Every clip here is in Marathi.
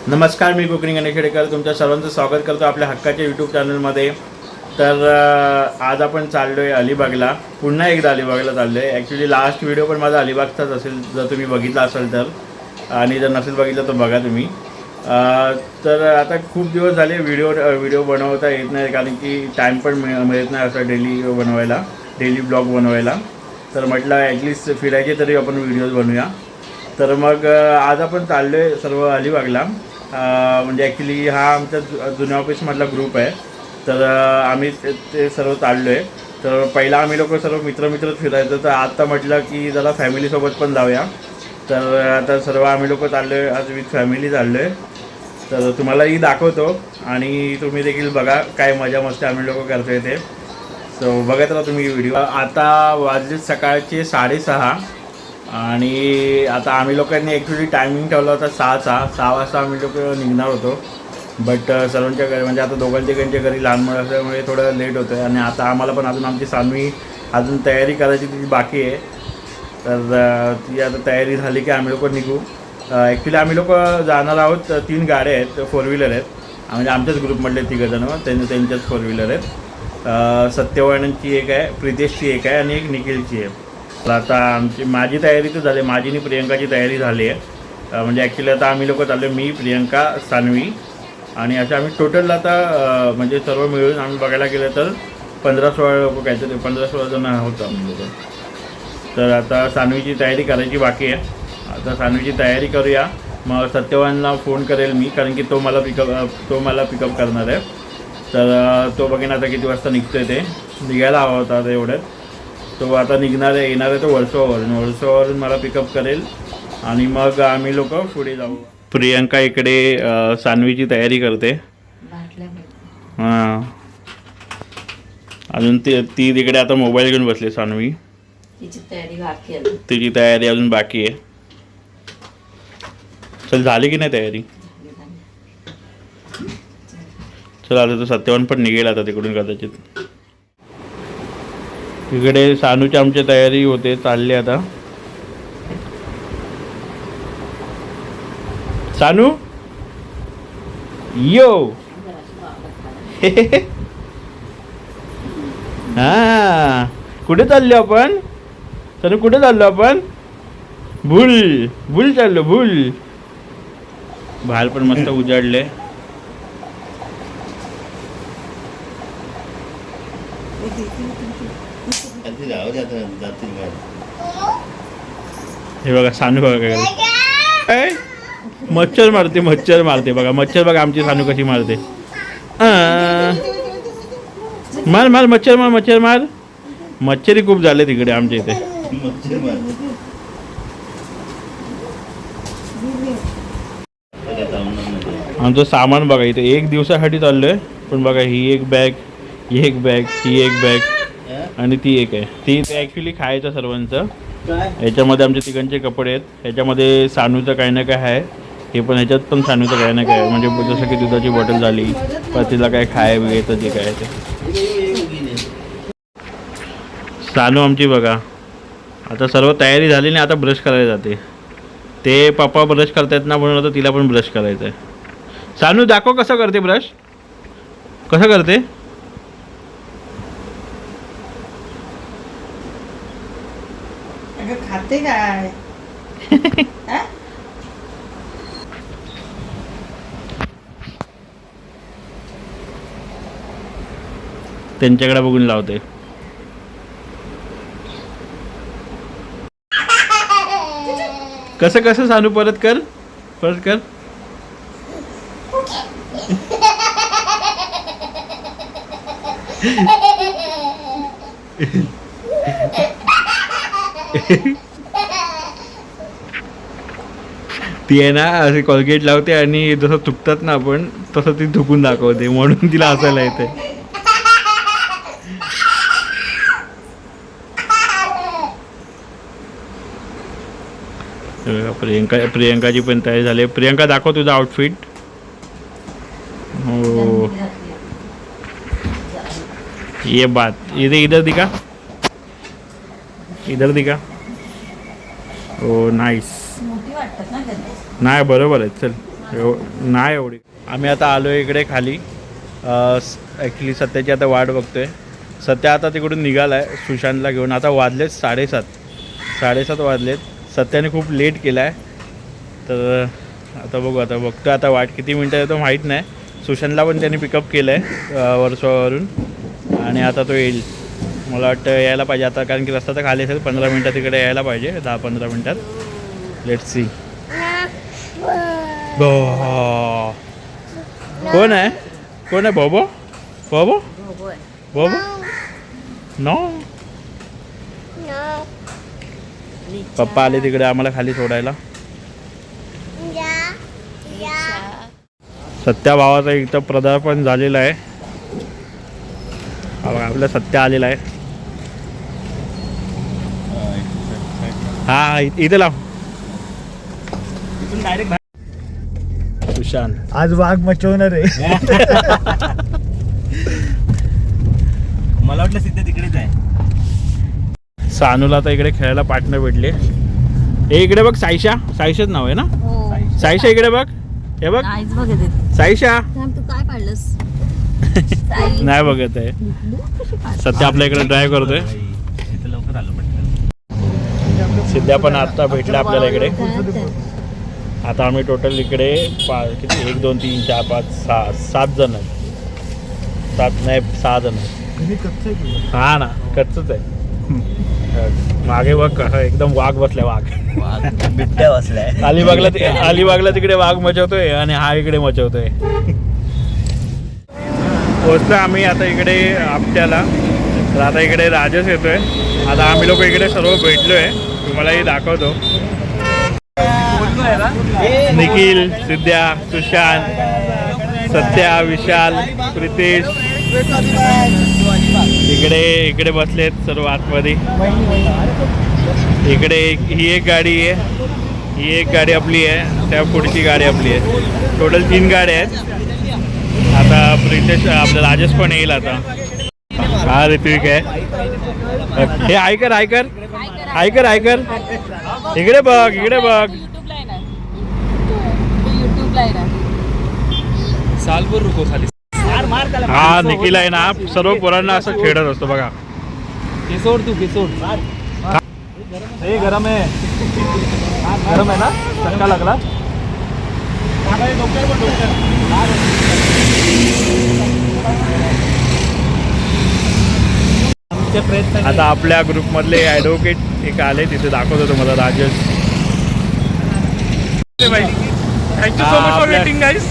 नमस्कार, मी कुकिंग गणेश खेडेकर तुमच्या सर्वांचं स्वागत करतो आपल्या हक्काच्या यूट्यूब चॅनलमध्ये. तर आज आपण चाललो आहे अलिबागला. पुन्हा एकदा अलिबागला चाललो आहे. ॲक्च्युली लास्ट व्हिडिओ पण माझा अलिबागचाच असेल जर तुम्ही बघितला असेल तर, आणि जर नसेल बघितलं तर बघा तुम्ही. तर आता खूप दिवस झाले व्हिडिओ बनवता येत नाही, कारण की टाईम पण मिळत नाही असं डेली ब्लॉग बनवायला. तर म्हटलं ॲटलिस्ट फिरायचे तरी आपण व्हिडिओज बनवूया. तर मग आज आपण चाललो आहे सर्व अलिबागला. म्हणजे ॲक्च्युली हा आमच्या जुन्या ऑफिसमधला ग्रुप आहे. तर आम्ही ते सर्व चाललो आहे. तर पहिला आम्ही लोक सर्व मित्रच फिरायचं, तर आता म्हटलं की जरा फॅमिलीसोबत पण जाऊया. तर आता सर्व आम्ही लोक चाललो आहे, आज विथ फॅमिली चाललो आहे. तर तुम्हालाही दाखवतो आणि तुम्ही देखील बघा काय मजा मस्ती आम्ही लोक करतो आहे ते. सो बघत राहा तुम्ही व्हिडिओ. आता वाजले सकाळचे 6:30 आणि आता आम्ही लोकांनी ॲक्च्युली टायमिंग ठेवला होता 6 वाजता आम्ही लोक निघणार होतो. बट सर्वांच्या घरी म्हणजे आता दोघांच्या घरी लहान मुलं असल्यामुळे थोडं लेट होतं आहे. आणि आता आम्हाला पण अजून आमची सानवी अजून तयारी करायची तिची बाकी आहे. तर ती आता तयारी झाली की आम्ही लोक निघू. ॲक्च्युली आम्ही लोक जाणार आहोत. 3 गाड्या आहेत, 4 व्हीलर आहेत. म्हणजे आमच्याच ग्रुपमधले 3 जण त्यांच्याच 4 व्हीलर आहेत. सत्यवानांची एक आहे, प्रितेशची एक आहे आणि एक निखिलची आहे. तर आता माझी तयारी तर झाली, माझी आणि प्रियंकाची तयारी झाली आहे. म्हणजे ॲक्च्युली आता आम्ही लोक चाललो, मी, प्रियंका, सानवी आणि असे आम्ही टोटल आता म्हणजे सर्व मिळून आम्ही बघायला गेलं तर 15-16 लोक काहीतरी 15-16 जण होतो आम्ही लोक. तर आता सानवीची तयारी करायची बाकी आहे. आता सानवीची तयारी करूया. मग सत्यवानला फोन करेल मी, कारण की तो मला पिकअप करणार आहे. तर तो बघेन आता किती वाजता निघतो आहे. ते निघायला हवा होता आता एवढ्यात. तो आता येणार आहे तो वर्सोवरून मला पिकअप करेल आणि मग आम्ही लोक पुढे जाऊ. प्रियंका इकडे सानवीची तयारी करते. हां, अजून ती तिकडे आता मोबाईल घेऊन बसली सानवी. तिची तयारी अजून बाकी आहे. चल, झाली की नाही तयारी? चल, आता तो सत्यवान पण निघेल आता तिकडून कदाचित. इकडे सानूची आमची तयारी होते, चालली आता. सानू यो. हा, कुठे चाललो आपण? सानू कुठे चाललो आपण? भूल चाललो. बाहेर पण मस्त उजाडले. हे बघा सानू बघा काय मच्छर मारते बघा. मच्छर बघा आमची सानू कशी मारते. मार मच्छर मार. मच्छरी खूप झाले तिकडे आमच्या इथे. आमचं सामान बघा इथे 1 दिवसासाठी चाललोय. पण बघा ही एक बॅग, ही एक बॅग आणि ती एक आहे. ती ॲक्च्युली खायचं सर्वांचं. ह्याच्यामध्ये आमच्या तिघांचे कपडे आहेत. ह्याच्यामध्ये सानूचं काही ना काय आहे. हे पण ह्याच्यात पण सानूचं काही ना काय आहे. म्हणजे जसं की दुधाची बॉटल झाली, पण तिला काय खायला येतं जे काय ते. सानू आमची बघा आता सर्व तयारी झाली नाही. आता ब्रश करायला जाते. ते पप्पा ब्रश करतायत ना, म्हणून आता तिला पण ब्रश करायचं आहे. सानू दाखव कसं करते ब्रश, कसं करते. खाते काय? त्यांच्याकडे बघून लावते. कसं सानू परत कर. ती आहे ना असे कॉलगेट लावते आणि जसं थुकतात ना आपण तसं ती थुकून दाखवते, म्हणून तिला हसायला येते. प्रियंकाची पण तयारी झाली. प्रियंका दाखव तुझा आउटफिट. हो, ये बात इधर दिखा. ओ नाईस. नाही बरोबर आहे. चल नाही एवढी. आम्ही आता आलो इकडे खाली. ॲक्च्युली सत्याची आता वाट बघतोय. सत्या आता तिकडून निघाला आहे सुशांतला घेऊन. आता वाजलेत 7:30 वाजलेत. सत्याने खूप लेट केला आहे. तर आता बघतोय आता वाट किती मिनटं येतो माहीत नाही. सुशांतला पण त्यांनी पिकअप केलं आहे वर्सोवावरून आणि आता तो येईल. मला वाटतं यायला पाहिजे आता, कारण की रस्ता तर खाली असेल. 15 मिनटात तिकडे यायला पाहिजे, 10-15 मिनटात. Let's see. कोण आहे बॉबो? नो. पप्पा आले तिकडे आम्हाला खाली सोडायला. सत्या भावाचा इथं पदार्पण झालेला आहे. आपला सत्या आलेला आहे. हा इथे लाव. सुशांत आज वाघ मचवणार आहे. मला वाटलं सिद्ध तिकडेच आहे. सानूला आता इकडे खेळायला पार्टनर भेटले. हे इकडे बघ, साईशाच नाव आहे ना. साईशा इकडे बघ. हे बघ साईशा. तू काय पाडलंस? नाही बघत आहे. सध्या आपल्या इकडे ड्राईव्ह करतोय. लवकर आलो पटकन. सिद्ध्या पण आता भेटला आपल्याला इकडे. आता आम्ही टोटल इकडे किती 1 2 3 4 5 6 7 जण आहेत. 6 जण आहेत. हा ना, कच्चच आहे. मागे बघ एकदम वाघ बसलाय. वाघ बिबट्या बसलाय. अलिबागला तिकडे वाघ मचवतोय आणि हा इकडे मचवतोय. पोचलो आम्ही आता इकडे आपट्याला. तर आता इकडे राजस येतोय. आता आम्ही लोक इकडे सर्व भेटलोय. तुम्हालाही दाखवतो. निखिल, सिद्ध्या, सुशांत, सत्या, विशाल, प्रितेश इकडे बसलेत सर्व आतमध्ये. इकडे ही एक गाडी आहे. ही एक गाडी आपली आहे. त्या पुढची गाडी आपली आहे. टोटल 3 गाड्या आहेत. आता प्रितेश आपला राजेश पण येईल आता. हा ऋत्विक आहे. हे ऐकर इकडे बघ. सालभर रुको खाली. हा निखिल आहे ना, सर्व पोरांना असं खेळत असतो बघा. केसोड हे गरम आहे ना. चटका लागला. आता आपल्या ग्रुपमधले ॲडव्होकेट एक आले, तिथे दाखवतो तुम्हाला. Rajesh. Thank you so much for waiting guys.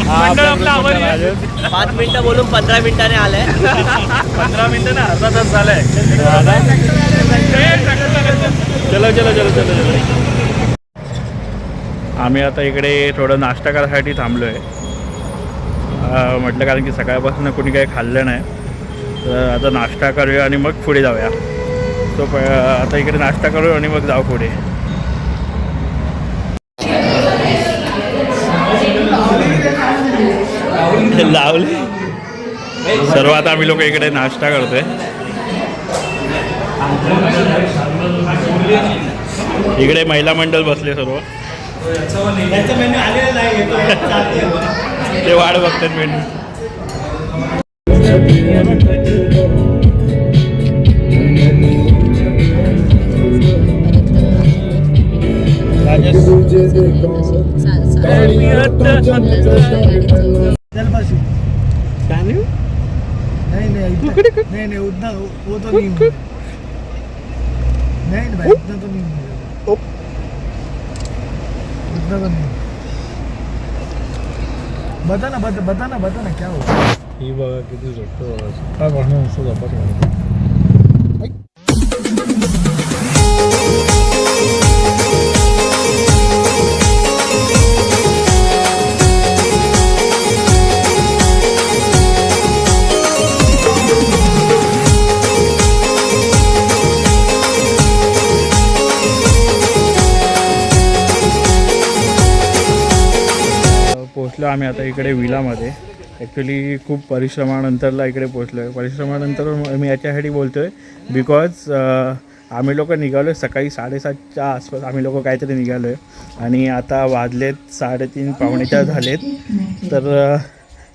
मंडळ आपला आभारी आहे. 5 मिनिटं बोलून 15 मिनिटाने आलंय. 15 मिनिटं ना, अर्धा तास झालाय. चलो. आम्ही आता इकडे थोडं नाश्ता करायसाठी थांबलो आहे. म्हटलं कारण की सकाळपासून कोणी काही खाल्लं नाही. तर आता नाश्ता करूया आणि मग पुढे जाऊया. तो आता इकडे नाश्ता करू आणि मग जाऊ पुढे. लावले सर्व. आता आम्ही लोक इकडे नाश्ता करतोय. इकडे महिला मंडळ बसले सर्व. ते वाढ बघतात मेनू. नहीं उतना वो तो नहीं भाई, उतना तो नहीं बताना क्या हो. ही बघा किती झोपतो. पोचलो आम्ही आता इकडे विलामध्ये. ॲक्च्युली खूप परिश्रमानंतरला इकडे पोचलो आहे. परिश्रमानंतर मी याच्यासाठी बोलतो आहे बिकॉज आम्ही लोक निघालो आहे सकाळी 7:30च्या आसपास आम्ही लोक काहीतरी निघालो आहे आणि आता वाजलेत 3:30 पावणेच्या झालेत. तर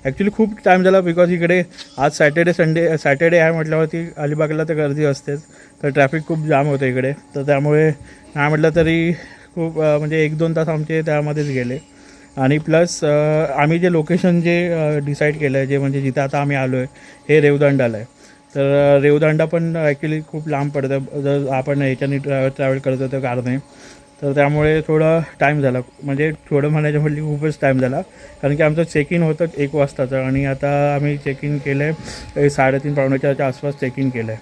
ॲक्च्युली खूप टाईम झाला बिकॉज इकडे आज सॅटर्डे आहे म्हटल्यावरती अलिबागला तर गर्दी असतेच, तर ट्रॅफिक खूप जाम होतं इकडे. तर त्यामुळे नाही म्हटलं तरी खूप म्हणजे 1-2 तास आमचे त्यामध्येच गेले. आणि प्लस आम्ही जे लोकेशन जे डिसाईड केलं आहे जे म्हणजे जिथं आता आम्ही आलो आहे हे रेवदंडाला आहे. तर रेवदंडा पण ॲक्च्युली खूप लांब पडतं जर आपण ह्याच्याने ट्रॅव्हल करत होतो कारने. तर त्यामुळे थोडं टाईम झाला, म्हणजे थोडं म्हणायचं म्हटलं खूपच टाईम झाला कारण की आमचं चेक इन होतं 1 वाजताचं आणि आता आम्ही चेक इन केलं आहे 3:30 पावणेच्या आसपास चेक इन केलं आहे.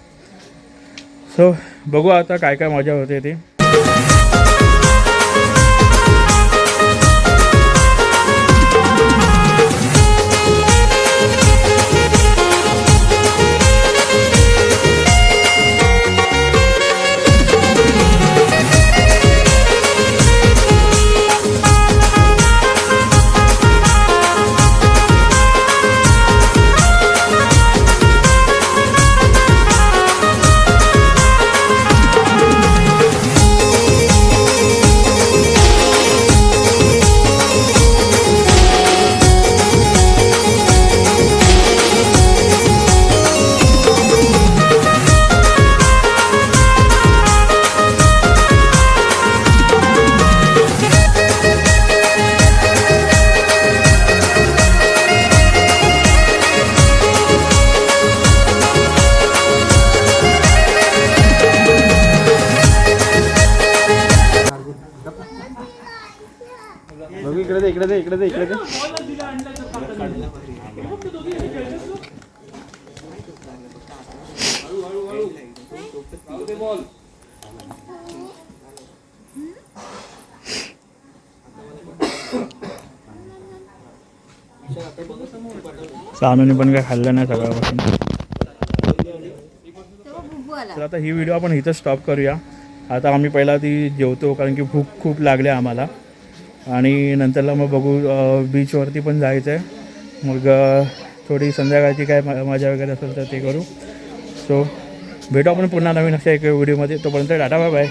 सो बघू आता काय काय मजा होते ती. इकडे दे सानूने पण काय खाल्लं नाही सकाळपासून. तर आता ही व्हिडिओ आपण इथं स्टॉप करूया. आता आम्ही पहिला ती जेवतो कारण की भूक खूप लागली आम्हाला आणि नंतरला मग बघू बीचवरती पण जायचं आहे. मग थोडी संध्याकाळची काय मजा वगैरे असेल तर ते करू. सो भेटू आपण पुन्हा नवीन अशा एक व्हिडिओमध्ये. तोपर्यंत टाटा बाय बाय.